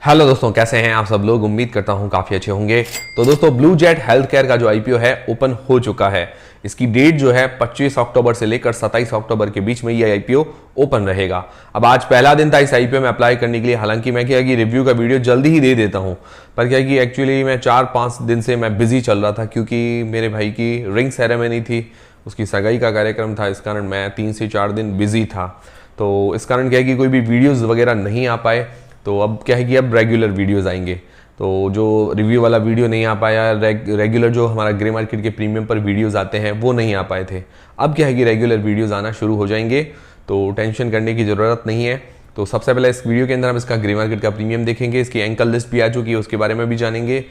Hello दोस्तों, कैसे हैं आप सब लोग। उम्मीद करता हूं काफ़ी अच्छे होंगे। तो दोस्तों, ब्लू जेट हेल्थ केयर का जो आईपीओ है ओपन हो चुका है। इसकी डेट जो है 25 अक्टूबर से लेकर 27 अक्टूबर के बीच में ये आईपीओ ओपन रहेगा। अब आज पहला दिन था इस आईपीओ में अप्लाई करने के लिए। हालांकि मैं क्या कि रिव्यू का वीडियो जल्दी ही दे देता हूं, पर क्या कि एक्चुअली मैं 4-5 दिन से मैं बिजी चल रहा था, क्योंकि मेरे भाई की रिंग सेरेमनी थी, उसकी सगाई का कार्यक्रम था। इस कारण मैं 3 से 4 दिन बिजी था। तो इस कारण क्या है कि कोई भी वीडियोज़ वगैरह नहीं आ पाए। तो अब क्या है कि अब रेगुलर वीडियोस आएंगे। तो जो रिव्यू वाला वीडियो नहीं आ पाया, रेगुलर जो हमारा ग्रे मार्केट के प्रीमियम पर वीडियोस आते हैं वो नहीं आ पाए थे। अब क्या है कि रेगुलर वीडियोस आना शुरू हो जाएंगे, तो टेंशन करने की ज़रूरत नहीं है। तो सबसे पहले इस वीडियो के अंदर हम इसका ग्रे मार्केट का प्रीमियम देखेंगे, इसकी एंकल लिस्ट भी आ चुकी है उसके बारे में भी जानेंगे,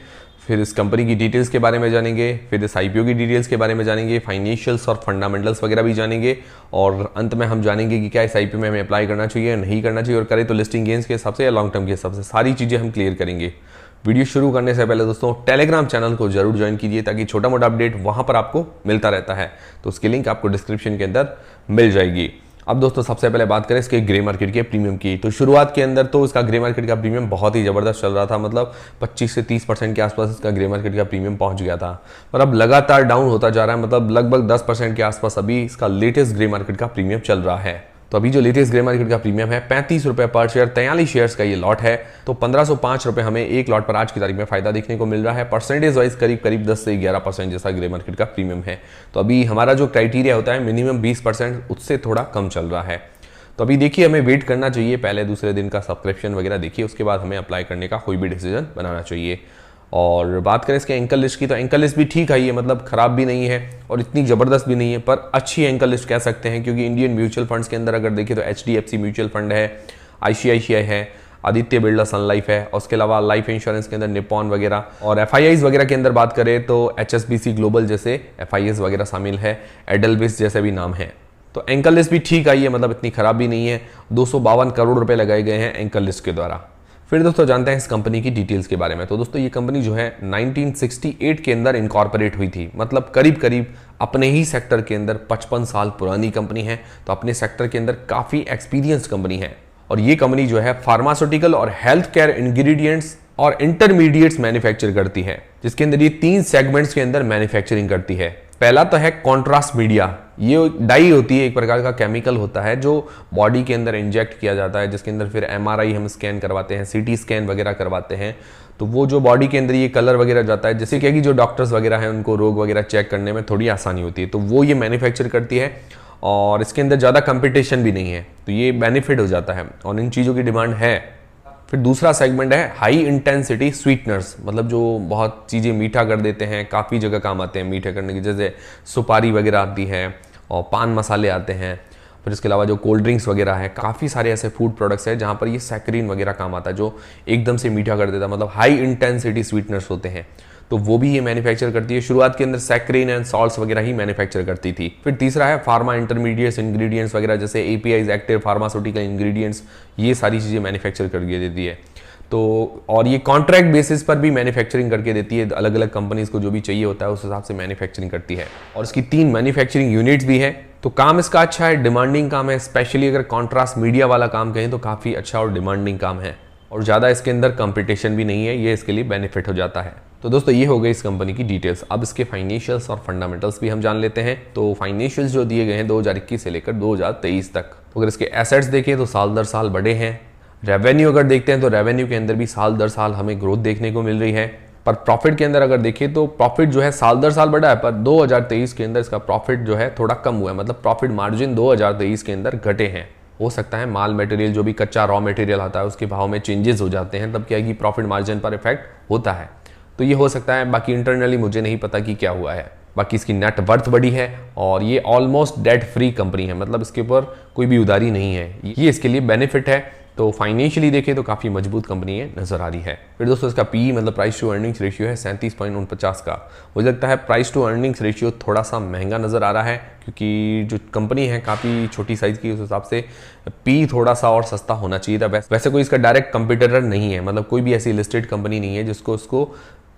फिर इस कंपनी की डिटेल्स के बारे में जानेंगे, फिर इस आईपीओ की डिटेल्स के बारे में जानेंगे, फाइनेंशियल्स और फंडामेंटल्स वगैरह भी जानेंगे, और अंत में हम जानेंगे कि क्या इस आईपीओ में हमें अप्लाई करना चाहिए या नहीं करना चाहिए, और करें तो लिस्टिंग गेन्स के हिसाब से या लॉन्ग टर्म के हिसाब से सारी चीज़ें हम क्लियर करेंगे। वीडियो शुरू करने से पहले दोस्तों टेलीग्राम चैनल को जरूर ज्वाइन कीजिए, ताकि छोटा मोटा अपडेट वहाँ पर आपको मिलता रहता है। तो उसकी लिंक आपको डिस्क्रिप्शन के अंदर मिल जाएगी। अब दोस्तों, सबसे पहले बात करें इसके ग्रे मार्केट के प्रीमियम की। तो शुरुआत के अंदर तो इसका ग्रे मार्केट का प्रीमियम बहुत ही ज़बरदस्त चल रहा था, मतलब 25 से 30% के आसपास इसका ग्रे मार्केट का प्रीमियम पहुंच गया था। पर अब लगातार डाउन होता जा रहा है, मतलब लगभग 10% के आसपास अभी इसका लेटेस्ट ग्रे मार्केट का प्रीमियम चल रहा है। तो अभी जो लेटेस्ट ग्रे मार्केट का प्रीमियम है 35 रुपये पर शेयर, 43 शेयर्स का ये लॉट है। तो 1505 रुपये हमें एक लॉट पर आज की तारीख में फायदा देखने को मिल रहा है। परसेंटेज वाइज करीब 10 से 11% जैसा ग्रे मार्केट का प्रीमियम है। तो अभी हमारा जो क्राइटेरिया होता है मिनिमम 20%, उससे थोड़ा कम चल रहा है। तो अभी देखिए, हमें वेट करना चाहिए, पहले दूसरे दिन का सब्सक्रिप्शन वगैरह देखिए, उसके बाद हमें अप्लाई करने का कोई भी डिसीजन बनाना चाहिए। और बात करें इसके एंकल लिस्ट की, तो एंकल लिस्ट भी ठीक आई है, मतलब खराब भी नहीं है और इतनी ज़बरदस्त भी नहीं है, पर अच्छी एंकल लिस्ट कह सकते हैं। क्योंकि इंडियन म्यूचुअल फंड्स के अंदर अगर देखें तो HDFC म्यूचुअल फंड है, ICICI है, आदित्य बिरला सन लाइफ है, और उसके अलावा लाइफ इंश्योरेंस के अंदर निपॉन वगैरह, और FIIs वगैरह के अंदर बात करें तो HSBC ग्लोबल जैसे FIIs वगैरह शामिल है, एडलविस जैसे भी नाम है। तो एंकल लिस्ट भी ठीक आई है, मतलब इतनी खराब भी नहीं है। 252 करोड़ रुपए लगाए गए हैं एंकल लिस्ट के द्वारा। फिर दोस्तों जानते हैं इस कंपनी की डिटेल्स के बारे में। तो दोस्तों, ये कंपनी जो है 1968 के अंदर इनकॉर्पोरेट हुई थी, मतलब करीब अपने ही सेक्टर के अंदर 55 साल पुरानी कंपनी है। तो अपने सेक्टर के अंदर काफ़ी एक्सपीरियंस कंपनी है। और ये कंपनी जो है फार्मास्यूटिकल और हेल्थ केयर इंग्रेडिएंट्स और इंटरमीडिएट्स मैन्युफैक्चर करती है, जिसके अंदर ये 3 सेगमेंट्स के अंदर मैन्युफैक्चरिंग करती है। पहला तो है कॉन्ट्रास्ट मीडिया। ये डाई होती है, एक प्रकार का केमिकल होता है जो बॉडी के अंदर इंजेक्ट किया जाता है, जिसके अंदर फिर MRI हम स्कैन करवाते हैं, CT स्कैन वगैरह करवाते हैं। तो वो जो बॉडी के अंदर ये कलर वगैरह जाता है, जैसे क्या कि जो डॉक्टर्स वगैरह हैं उनको रोग वगैरह चेक करने में थोड़ी आसानी होती है, तो वो ये मैन्युफैक्चर करती है। और इसके अंदर ज़्यादा कंपटीशन भी नहीं है, तो ये बेनिफिट हो जाता है और इन चीज़ों की डिमांड है। फिर दूसरा सेगमेंट है हाई इंटेंसिटी स्वीटनर्स, मतलब जो बहुत चीज़ें मीठा कर देते हैं, काफ़ी जगह काम आते हैं मीठे करने की, जैसे सुपारी वगैरह आती है और पान मसाले आते हैं। फिर इसके अलावा जो कोल्ड ड्रिंक्स वगैरह है, काफ़ी सारे ऐसे फूड प्रोडक्ट्स हैं जहाँ पर ये सैकरीन वगैरह काम आता है, जो एकदम से मीठा कर देता है, मतलब हाई इंटेंसिटी स्वीटनर्स होते हैं। तो वो भी ये मैन्युफैक्चर करती है। शुरुआत के अंदर सैक्रीन एंड सॉल्ट्स वगैरह ही मैन्युफैक्चर करती थी। फिर तीसरा है फार्मा इंटरमीडिएट्स इंग्रेडिएंट्स वगैरह, जैसे APIs एक्टिव फार्मास्यूटिकल इंग्रेडिएंट्स, ये सारी चीज़ें मैन्युफैक्चर करके देती है। तो और ये कॉन्ट्रैक्ट बेसिस पर भी मैन्युफैक्चरिंग करके देती है, अलग अलग कंपनीज को जो भी चाहिए होता है उस हिसाब से मैन्युफैक्चरिंग करती है। और इसकी 3 मैन्युफैक्चरिंग यूनिट्स भी है। तो काम इसका अच्छा है, डिमांडिंग काम है, स्पेशली अगर कॉन्ट्रास्ट मीडिया वाला काम कहें तो काफ़ी अच्छा और डिमांडिंग काम है, और ज़्यादा इसके अंदर कंपटीशन भी नहीं है, ये इसके लिए बेनिफिट हो जाता है। तो दोस्तों, ये हो गई इस कंपनी की डिटेल्स। अब इसके फाइनेंशियल्स और फंडामेंटल्स भी हम जान लेते हैं। तो फाइनेंशियल्स जो दिए गए हैं 2021 से लेकर 2023 तक। तो अगर इसके एसेट्स देखें तो साल दर साल बढ़े हैं। रेवेन्यू अगर देखते हैं तो रेवेन्यू के अंदर भी साल दर साल हमें ग्रोथ देखने को मिल रही है। पर प्रॉफिट के अंदर अगर देखें तो प्रॉफिट जो है साल दर साल बढ़ा है, पर 2023 के अंदर इसका प्रॉफिट जो है थोड़ा कम हुआ है, मतलब प्रॉफिट मार्जिन 2023 के अंदर घटे हैं। हो सकता है माल मटेरियल जो भी कच्चा रॉ मटेरियल आता है उसके भाव में चेंजेस हो जाते हैं, तब क्या है कि प्रॉफिट मार्जिन पर इफेक्ट होता है। तो ये हो सकता है, बाकी इंटरनली मुझे नहीं पता कि क्या हुआ है। बाकी इसकी नेट वर्थ बड़ी है और ये ऑलमोस्ट डेट फ्री कंपनी है, मतलब इसके ऊपर कोई भी उधारी नहीं है, ये इसके लिए बेनिफिट है। तो फाइनेंशियली देखें तो काफ़ी मजबूत कंपनी है, नजर आ रही है। फिर दोस्तों, इसका PE मतलब प्राइस टू अर्निंग्स रेशियो है 37.49 का। मुझे लगता है प्राइस टू अर्निंग्स रेशियो थोड़ा सा महंगा नज़र आ रहा है, क्योंकि जो कंपनी है काफ़ी छोटी साइज़ की, उस हिसाब से PE थोड़ा सा और सस्ता होना चाहिए था। वैसे कोई इसका डायरेक्ट कंपटीटर नहीं है, मतलब कोई भी ऐसी लिस्टेड कंपनी नहीं है जिसको उसको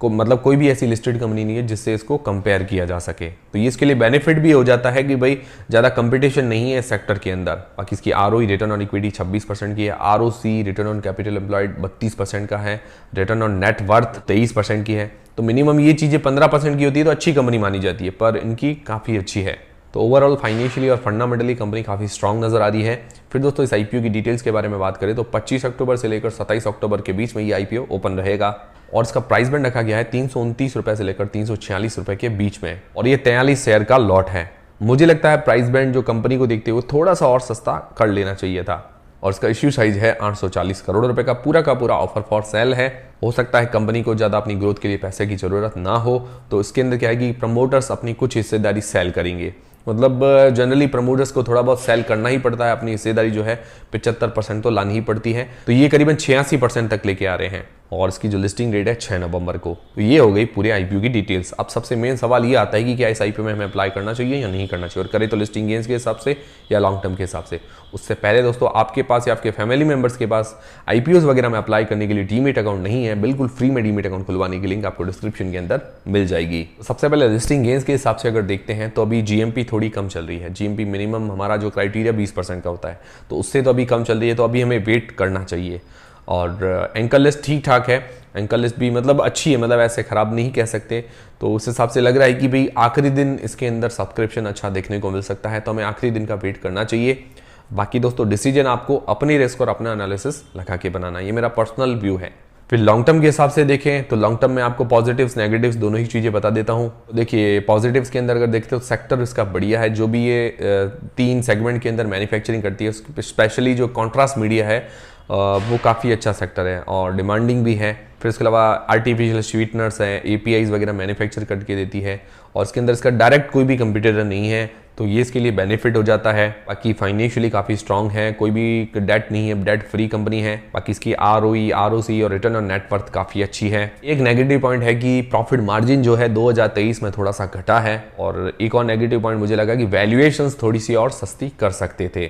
मतलब कोई भी ऐसी लिस्टेड कंपनी नहीं है जिससे इसको कंपेयर किया जा सके। तो ये इसके लिए बेनिफिट भी हो जाता है कि भाई ज़्यादा कंपटीशन नहीं है सेक्टर के अंदर। बाकी इसकी आरओई रिटर्न ऑन इक्विटी 26% की है, ROC return on capital employed 32% का है, रिटर्न ऑन नेट वर्थ 23% की है। तो मिनिमम ये चीज़ें 15% की होती है तो अच्छी कंपनी मानी जाती है, पर इनकी काफ़ी अच्छी है। तो ओवरऑल फाइनेंशियली और फंडामेंटली कंपनी काफ़ी स्ट्रांग नजर आ रही है। फिर दोस्तों इस आईपीओ की डिटेल्स के बारे में बात करें तो 25 अक्टूबर से लेकर 27 अक्टूबर के बीच में ये आईपीओ ओपन रहेगा और इसका प्राइस बैंड रखा गया है 329 रुपए से लेकर 346 रुपए के बीच में और ये 43 शेयर का लॉट है। मुझे लगता है प्राइस बैंड जो कंपनी को देखते हुए थोड़ा सा और सस्ता कर लेना चाहिए था और इसका इश्यू साइज है 840 करोड़ रुपए का पूरा ऑफर फॉर सेल है। हो सकता है कंपनी को ज़्यादा अपनी ग्रोथ के लिए पैसे की जरूरत ना हो तो इसके अंदर क्या है कि प्रमोटर्स अपनी कुछ हिस्सेदारी सेल करेंगे। मतलब जनरली प्रमोटर्स को थोड़ा बहुत सेल करना ही पड़ता है, अपनी हिस्सेदारी जो है 75% तो लानी ही पड़ती है। तो ये करीबन 86% तक लेके आ रहे हैं और इसकी जो लिस्टिंग डेट है 6 नवंबर को। तो ये हो गई पूरे आईपीओ की डिटेल्स। अब सबसे मेन सवाल ये आता है कि क्या इस आईपीओ में हमें अप्लाई करना चाहिए या नहीं करना चाहिए, और करें तो लिस्टिंग गेन्स के हिसाब से या लॉन्ग टर्म के हिसाब से। उससे पहले दोस्तों आपके पास या आपके फैमिली मेंबर्स के पास आईपीओ वगैरह में अप्लाई करने के लिए डीमेट अकाउंट नहीं है, बिल्कुल फ्री में डीमेट अकाउंट खुलवाने की लिंक आपको डिस्क्रिप्शन के अंदर मिल जाएगी। सबसे पहले लिस्टिंग गेन्स के हिसाब से अगर देखते हैं तो अभी जीएमपी थोड़ी कम चल रही है। जीएमपी मिनिमम हमारा जो क्राइटेरिया 20% का होता है तो उससे तो अभी कम चल रही है, तो अभी हमें वेट करना चाहिए। और एंकर लिस्ट ठीक ठाक है, एंकर लिस्ट भी मतलब अच्छी है, मतलब ऐसे खराब नहीं कह सकते। तो उस हिसाब से लग रहा है कि भाई आखिरी दिन इसके अंदर सब्सक्रिप्शन अच्छा देखने को मिल सकता है, तो हमें आखिरी दिन का वेट करना चाहिए। बाकी दोस्तों डिसीजन आपको अपनी रिस्क और अपना एनालिसिस लगा के बनाना, ये मेरा पर्सनल व्यू है। फिर लॉन्ग टर्म के हिसाब से देखें तो लॉन्ग टर्म में आपको पॉजिटिव्स नेगेटिव्स दोनों ही चीज़ें बता देता हूँ। देखिए पॉजिटिव्स के अंदर अगर देखते हो सेक्टर इसका बढ़िया है, जो भी ये 3 सेगमेंट के अंदर मैन्युफैक्चरिंग करती है, स्पेशली जो कॉन्ट्रास्ट मीडिया है वो काफ़ी अच्छा सेक्टर है और डिमांडिंग भी है। फिर इसके अलावा आर्टिफिशियल स्वीटनर्स हैं, एपीआईज वगैरह मैन्युफैक्चर करके देती है और इसके अंदर इसका डायरेक्ट कोई भी कंपटीटर नहीं है, तो ये इसके लिए बेनिफिट हो जाता है। बाकी फाइनेंशियली काफ़ी स्ट्रांग है, कोई भी डेट नहीं है, डेट फ्री कंपनी है। बाकी इसकी आरओई, आरओसी और रिटर्न ऑन नेटवर्थ काफ़ी अच्छी है। एक नेगेटिव पॉइंट है कि प्रॉफिट मार्जिन जो है 2023 में थोड़ा सा घटा है और एक और नेगेटिव पॉइंट मुझे लगा कि वैल्यूएशंस थोड़ी सी और सस्ती कर सकते थे।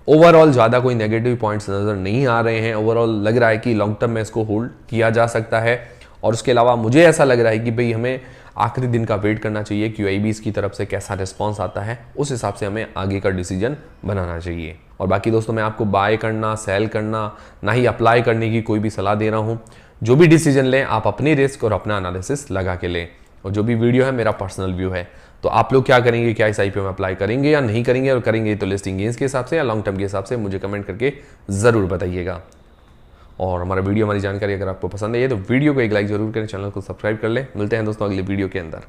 ओवरऑल ज़्यादा कोई नेगेटिव पॉइंट्स नज़र नहीं आ रहे हैं। ओवरऑल लग रहा है कि लॉन्ग टर्म में इसको होल्ड किया जा सकता है और उसके अलावा मुझे ऐसा लग रहा है कि भाई हमें आखिरी दिन का वेट करना चाहिए, क्यूआईबीज की तरफ से कैसा रिस्पांस आता है उस हिसाब से हमें आगे का डिसीजन बनाना चाहिए। और बाकी दोस्तों मैं आपको बाय करना, सेल करना, ना ही अप्लाई करने की कोई भी सलाह दे रहा हूँ। जो भी डिसीजन लें आप अपनी रिस्क और अपना एनालिसिस लगा के लें, और जो भी वीडियो है मेरा पर्सनल व्यू है। तो आप लोग क्या करेंगे, क्या इस आईपीओ में अप्लाई करेंगे या नहीं करेंगे, और करेंगे तो लिस्टिंग गेन्स के हिसाब से या लॉन्ग टर्म के हिसाब से, मुझे कमेंट करके ज़रूर बताइएगा। और हमारा वीडियो, हमारी जानकारी अगर आपको पसंद है तो वीडियो को एक लाइक जरूर करें, चैनल को सब्सक्राइब कर लें। मिलते हैं दोस्तों अगले वीडियो के अंदर।